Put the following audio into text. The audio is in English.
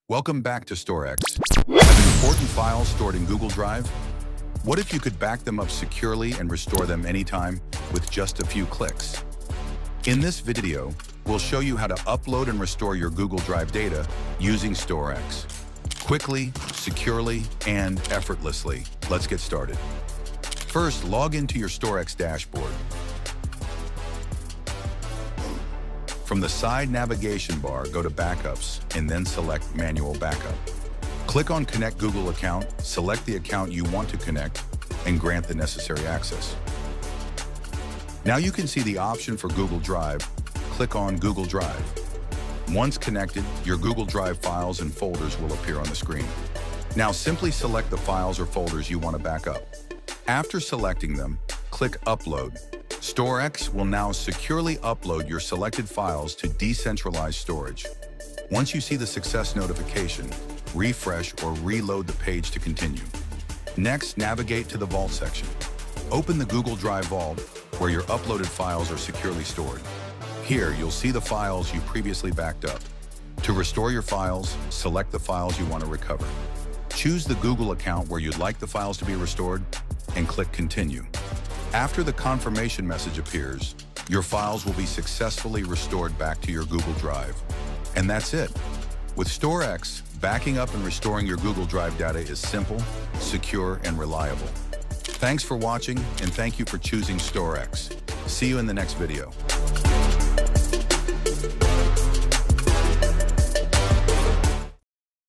Welcome back to StorX. Have important files stored in Google Drive? What if you could back them up securely and restore them anytime with just a few clicks? In this video, we'll show you how to upload and restore your Google Drive data using StorX. Quickly, securely, and effortlessly. Let's get started. First, log into your StorX dashboard. From the side navigation bar, go to Backups and then select Manual Backup. Click on Connect Google Account, select the account you want to connect, and grant the necessary access. Now you can see the option for Google Drive. Click on Google Drive. Once connected, your Google Drive files and folders will appear on the screen. Now simply select the files or folders you want to back up. After selecting them, click Upload. StorX will now securely upload your selected files to decentralized storage. Once you see the success notification, refresh or reload the page to continue. Next, navigate to the Vault section. Open the Google Drive Vault, where your uploaded files are securely stored. Here, you'll see the files you previously backed up. To restore your files, select the files you want to recover. Choose the Google account where you'd like the files to be restored, and click Continue. After the confirmation message appears, your files will be successfully restored back to your Google Drive. And that's it. With StorX, backing up and restoring your Google Drive data is simple, secure, and reliable. Thanks for watching, and thank you for choosing StorX. See you in the next video.